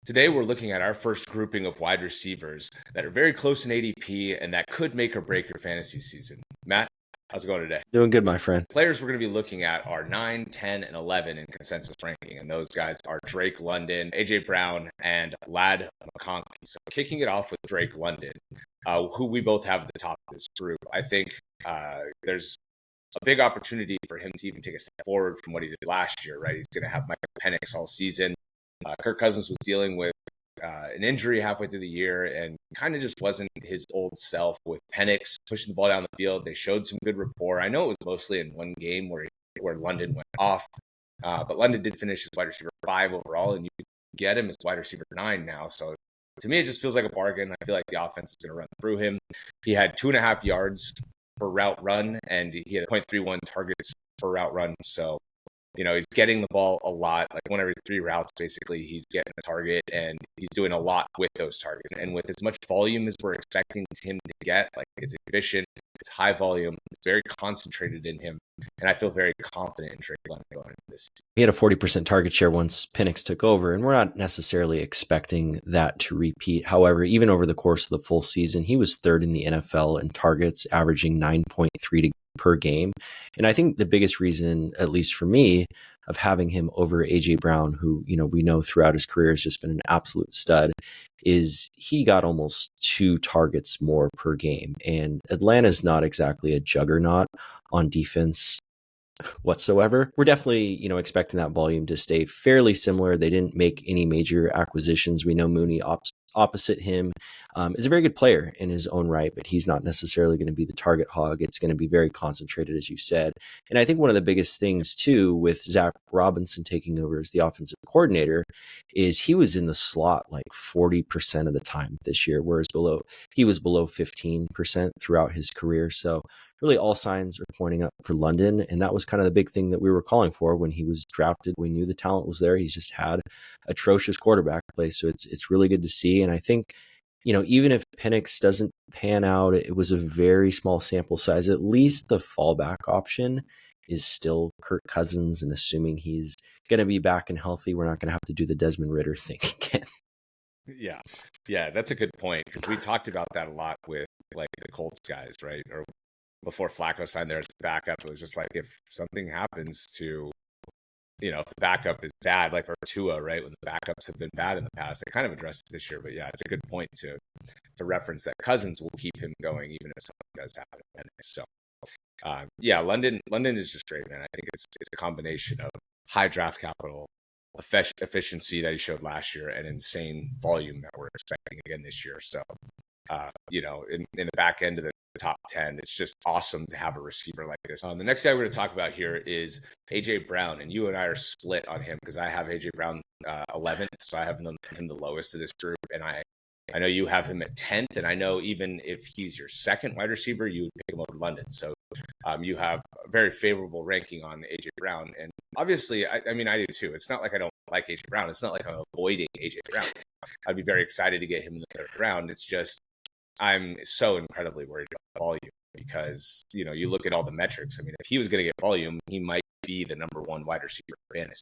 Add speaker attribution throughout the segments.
Speaker 1: Today, we're looking at our first grouping of wide receivers that are very close in ADP and that could make or break your fantasy season. Matt, how's it going today?
Speaker 2: Doing good, my friend.
Speaker 1: Players we're going to be looking at are 9, 10, and 11 in consensus ranking, and those guys are Drake London, AJ Brown, and Ladd McConkey. So kicking it off with Drake London, who we both have at the top of this group, I think there's a big opportunity for him to even take a step forward from what he did last year, right? He's going to have Michael Penix all season. Kirk Cousins was dealing with an injury halfway through the year and kind of just wasn't his old self with Penix pushing the ball down the field. They showed some good rapport. I know it was mostly in one game where London went off, but London did finish as wide receiver 5 overall, and you could get him as wide receiver 9 now. So to me, it just feels like a bargain. I feel like the offense is going to run through him. He had 2.5 yards per route run, and he had 0.31 targets per route run. So, he's getting the ball a lot, like 1 every 3 routes, basically, he's getting a target, and he's doing a lot with those targets. And with as much volume as we're expecting him to get, like, it's efficient, it's high volume, it's very concentrated in him, and I feel very confident in Drake London going into this season.
Speaker 2: He had a 40% target share once Penix took over, and we're not necessarily expecting that to repeat. However, even over the course of the full season, he was 3rd in the NFL in targets, averaging 9.3 per game. And I think the biggest reason, at least for me, of having him over AJ Brown, who, we know throughout his career has just been an absolute stud, is he got almost 2 targets more per game. And Atlanta's not exactly a juggernaut on defense whatsoever. We're definitely, expecting that volume to stay fairly similar. They didn't make any major acquisitions. We know Mooney opposite him is a very good player in his own right, but he's not necessarily going to be the target hog. It's going to be very concentrated, as you said. And I think one of the biggest things too with Zach Robinson taking over as the offensive coordinator is he was in the slot like 40% of the time this year, whereas he was below 15% throughout his career. So really all signs are pointing up for London. And that was kind of the big thing that we were calling for when he was drafted. We knew the talent was there. He's just had atrocious quarterback play. So it's really good to see. And I think, even if Penix doesn't pan out, it was a very small sample size. At least the fallback option is still Kirk Cousins. And assuming he's going to be back and healthy, we're not going to have to do the Desmond Ridder thing again.
Speaker 1: Yeah, that's a good point, because we talked about that a lot with like the Colts guys, right? Or before Flacco signed there as backup, it was just like, if something happens to, if the backup is bad, like Tua, right? When the backups have been bad in the past, they kind of addressed it this year. But yeah, it's a good point to reference that Cousins will keep him going even if something does happen. So London is just great, man. I think it's a combination of high draft capital, efficiency that he showed last year, and insane volume that we're expecting again this year. So in the back end of the top 10, it's just awesome to have a receiver like this. The next guy we're going to talk about here is AJ Brown, and you and I are split on him because I have AJ Brown 11th, so I have him the lowest of this group, and I know you have him at 10th, and I know even if he's your second wide receiver, you would pick him over London. So you have a very favorable ranking on AJ Brown, and obviously, I do too. It's not like I don't like AJ Brown. It's not like I'm avoiding AJ Brown. I'd be very excited to get him in the 3rd round. It's just I'm so incredibly worried about volume because, you look at all the metrics. I mean, if he was going to get volume, he might be the number 1 wide receiver in fantasy.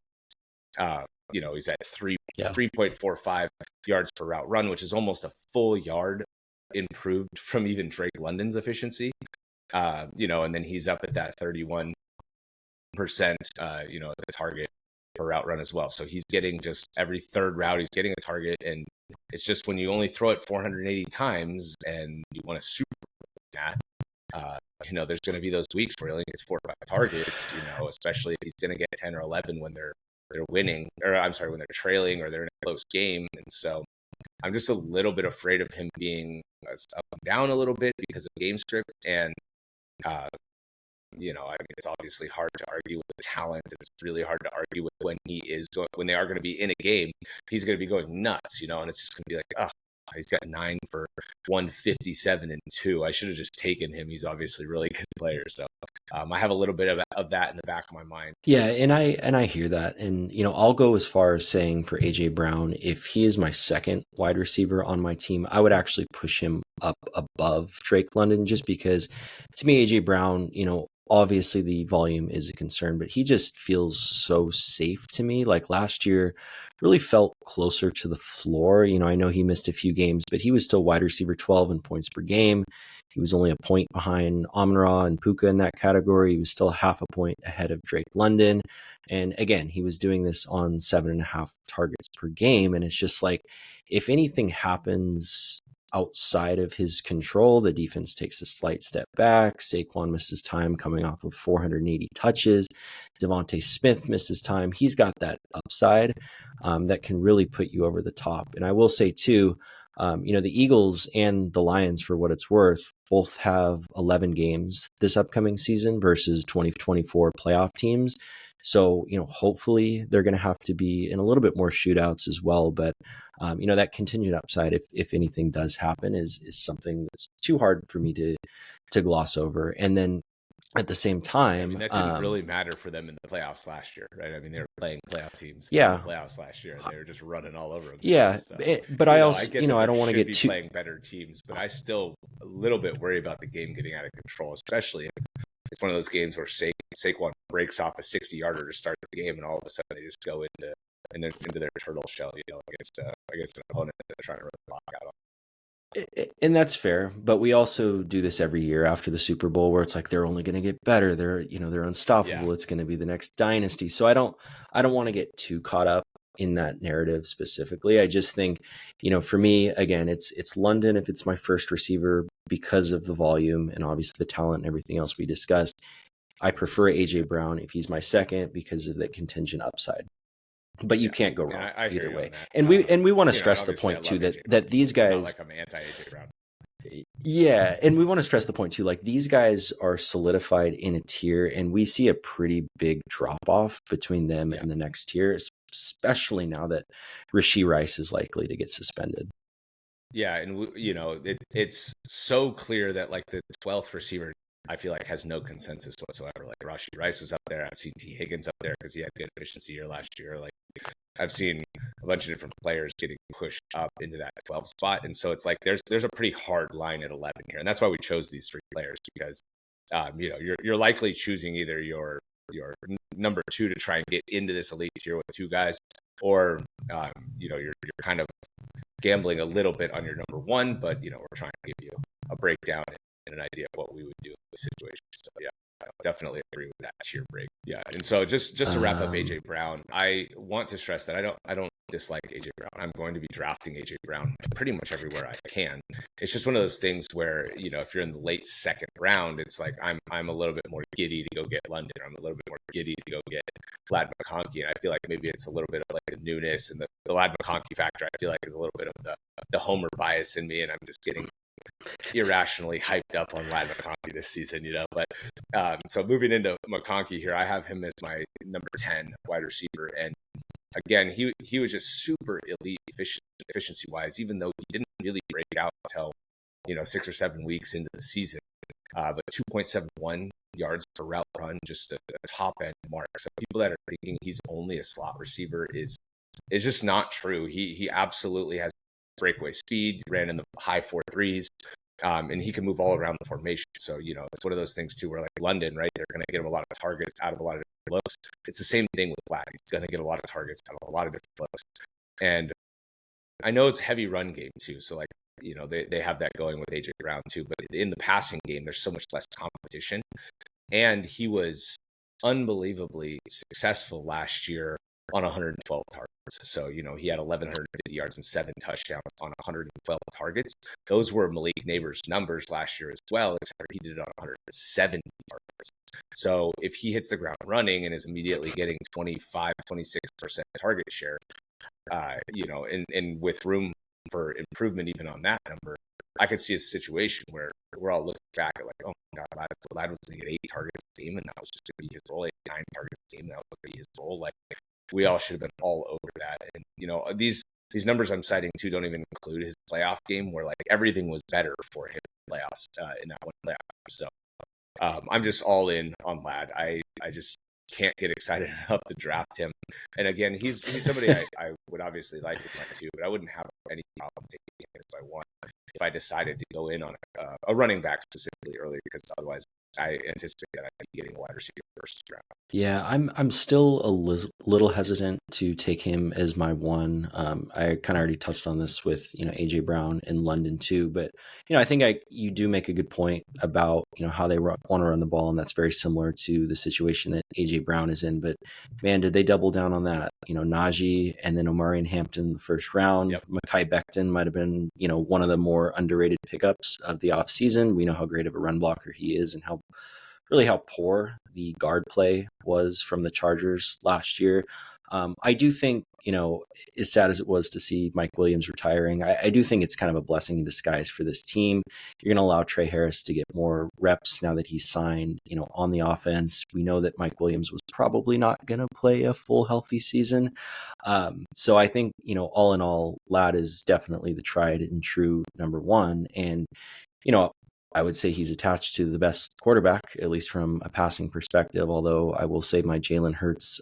Speaker 1: He's at 3.45 yards per route run, which is almost a full yard improved from even Drake London's efficiency. And then he's up at that 31%, the target per route run as well. So he's getting just every 3rd route, he's getting a target. And it's just when you only throw it 480 times and you want to super that, there's going to be those weeks where he only gets 4 or 5 targets, especially if he's going to get 10 or 11 when they're winning, or I'm sorry, when they're trailing or they're in a close game. And so I'm just a little bit afraid of him being up and down a little bit because of game script. And, it's obviously hard to argue with the talent, and it's really hard to argue with when they are going to be in a game, he's going to be going nuts, and it's just going to be like, oh, he's got 9 for 157 and 2. I should have just taken him. He's obviously a really good player. So I have a little bit of that in the back of my mind.
Speaker 2: Yeah, and I hear that. And, I'll go as far as saying for AJ Brown, if he is my second wide receiver on my team, I would actually push him up above Drake London, just because to me, AJ Brown, obviously the volume is a concern, but he just feels so safe to me. Like last year, really felt closer to the floor. I know he missed a few games, but he was still wide receiver 12 in points per game. He was only a point behind Amon-Ra and Puka in that category. He was still half a point ahead of Drake London. And again, he was doing this on 7.5 targets per game. And it's just like, if anything happens outside of his control, the defense takes a slight step back. Saquon missed his time coming off of 480 touches. Devontae Smith missed his time. He's got that upside that can really put you over the top. And I will say too, the Eagles and the Lions, for what it's worth, both have 11 games this upcoming season versus 2024 playoff teams. So, hopefully they're going to have to be in a little bit more shootouts as well. But, that contingent upside, if anything does happen, is something that's too hard for me to gloss over. And then at the same time,
Speaker 1: that didn't really matter for them in the playoffs last year, right? I mean, they were playing playoff teams in the playoffs last year, and they were just running all over them.
Speaker 2: Yeah, so, but I also, I don't want to get too
Speaker 1: playing better teams, but I still a little bit worry about the game getting out of control, especially if it's one of those games where Saquon breaks off a 60-yarder to start the game, and all of a sudden they just go into their turtle shell, against an opponent that they're trying to run the clock out on.
Speaker 2: And that's fair, but we also do this every year after the Super Bowl, where it's like they're only going to get better. They're unstoppable. Yeah. It's going to be the next dynasty. So I don't want to get too caught up in that narrative specifically. I just think, for me, again, it's London if it's my first receiver because of the volume and obviously the talent and everything else we discussed. I prefer AJ Brown if he's my second because of the contingent upside. But you can't go wrong either way. And we want to stress the point too that these guys,
Speaker 1: it's not like I'm anti AJ Brown.
Speaker 2: Yeah, and we want to stress the point too, like these guys are solidified in a tier, and we see a pretty big drop off between them and the next tier, especially now that Rashee Rice is likely to get suspended.
Speaker 1: Yeah, and it's so clear that like the 12th receiver, I feel like, has no consensus whatsoever. Like Rashee Rice was up there. I've seen T. Higgins up there because he had good efficiency year last year. Like I've seen a bunch of different players getting pushed up into that 12 spot, and so it's like there's a pretty hard line at 11 here, and that's why we chose these three players because you're likely choosing either your number 2 to try and get into this elite tier with 2 guys, or you're kind of gambling a little bit on your number 1, but we're trying to give you a breakdown and an idea of what we would do in this situation. So yeah, I definitely agree with that tier break. Yeah, and so just to wrap up AJ Brown, I want to stress that I don't dislike AJ Brown. I'm going to be drafting AJ Brown pretty much everywhere I can. It's just one of those things where if you're in the late second round, it's like I'm a little bit more giddy to go get London. I'm a little bit more giddy to go get Ladd McConkey, and I feel like maybe it's a little bit of like the newness and the Ladd McConkey factor. I feel like is a little bit of the homer bias in me, and I'm just getting irrationally hyped up on Ladd McConkey this season, But so moving into McConkey here, I have him as my number 10 wide receiver, and again, he was just super elite efficiency wise, even though he didn't really break out until 6 or 7 weeks into the season. But 2.71 yards per route run, just a top end mark. So people that are thinking he's only a slot receiver is just not true. He absolutely has breakaway speed, ran in the high 4.3s, and he can move all around the formation. So, it's one of those things too, where like London, right, they're going to get him a lot of targets out of a lot of different looks. It's the same thing with Ladd. He's going to get a lot of targets out of a lot of different looks. And I know it's heavy run game too. So like, they have that going with AJ Brown too, but in the passing game, there's so much less competition. And he was unbelievably successful last year on 112 targets. So, he had 1,150 yards and 7 touchdowns on 112 targets. Those were Malik Neighbors' numbers last year as well, except he did it on 170 targets. So if he hits the ground running and is immediately getting 25, 26% target share, and with room for improvement even on that number, I could see a situation where we're all looking back at like, oh my God, Ladd was going to get 8 targets a game, and that was just going to be his role, 9 targets a game, and that was going to be his role. Like, we all should have been all over that. And, these numbers I'm citing too don't even include his playoff game where like everything was better for him in playoffs, in that one playoff. So I'm just all in on Ladd. I just can't get excited enough to draft him. And again, he's somebody I would obviously like with my 2, but I wouldn't have any problem taking him as I want if I decided to go in on a running back specifically earlier, because otherwise I anticipate that I'd be getting a wide receiver first round.
Speaker 2: Yeah, I'm still a little hesitant to take him as my one. I kind of already touched on this with AJ Brown in London too, but I think you do make a good point about how they want to run the ball, and that's very similar to the situation that AJ Brown is in. But man, did they double down on that? Najee and then Omarion Hampton in the first round.
Speaker 1: Yep.
Speaker 2: Mekhi Becton might have been one of the more underrated pickups of the offseason. We know how great of a run blocker he is, and how poor the guard play was from the Chargers last year. I do think, as sad as it was to see Mike Williams retiring, I do think it's kind of a blessing in disguise for this team. You're going to allow Trey Harris to get more reps now that he's signed, on the offense. We know that Mike Williams was probably not going to play a full healthy season. So I think, all in all, Ladd is definitely the tried and true number one. And, I would say he's attached to the best quarterback, at least from a passing perspective, although I will say my Jalen Hurts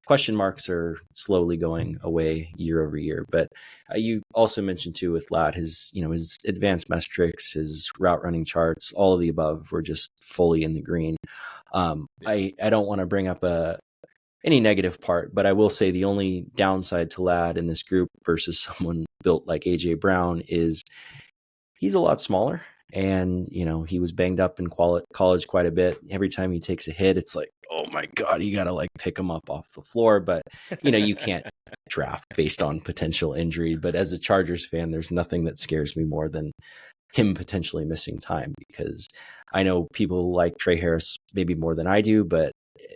Speaker 2: question marks are slowly going away year over year. But you also mentioned too with Ladd, his advanced metrics, his route running charts, all of the above were just fully in the green. I don't want to bring up any negative part, but I will say the only downside to Ladd in this group versus someone built like AJ Brown is he's a lot smaller. And, he was banged up in college quite a bit. Every time he takes a hit, it's like, oh my God, you got to pick him up off the floor. But, you can't draft based on potential injury. But as a Chargers fan, there's nothing that scares me more than him potentially missing time, because I know people like Trey Harris maybe more than I do, but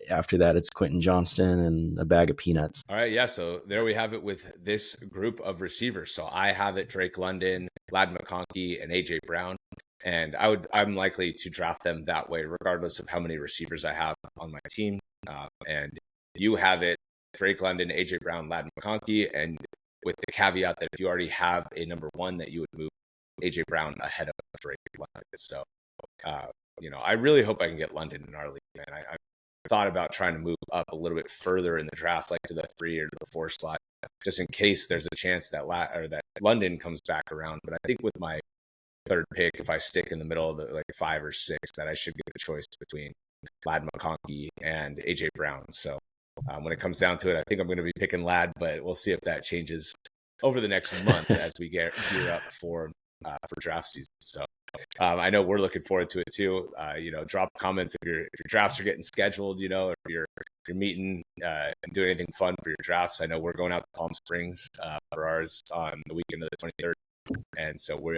Speaker 2: after that, it's Quentin Johnston and a bag of peanuts.
Speaker 1: All right. Yeah. So there we have it with this group of receivers. So I have it Drake London, Ladd McConkey, and AJ Brown. And I'm likely to draft them that way, regardless of how many receivers I have on my team. And you have it Drake London, AJ Brown, Ladd McConkey, and with the caveat that if you already have a number one, that you would move AJ Brown ahead of Drake London. So, I really hope I can get London in our league. And I thought about trying to move up a little bit further in the draft, like to the 3 or to the 4 slot, just in case there's a chance that that London comes back around. But I think with my third pick, if I stick in the middle of the 5 or 6, that I should get the choice between Ladd McConkey and AJ Brown. So when it comes down to it, I think I'm going to be picking Ladd, but we'll see if that changes over the next month as we gear up for draft season. So I know we're looking forward to it too. Drop comments if your drafts are getting scheduled, if you're meeting and doing anything fun for your drafts. I know we're going out to Palm Springs for ours on the weekend of the 23rd. And so we're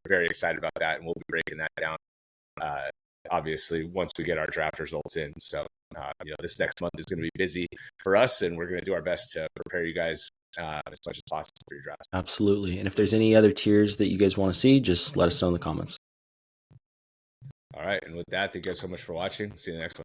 Speaker 1: very excited about that, and we'll be breaking that down, obviously, once we get our draft results in. So, this next month is going to be busy for us, and we're going to do our best to prepare you guys as much as possible for your draft.
Speaker 2: Absolutely. And if there's any other tiers that you guys want to see, just let us know in the comments.
Speaker 1: All right. And with that, thank you guys so much for watching. See you in the next one.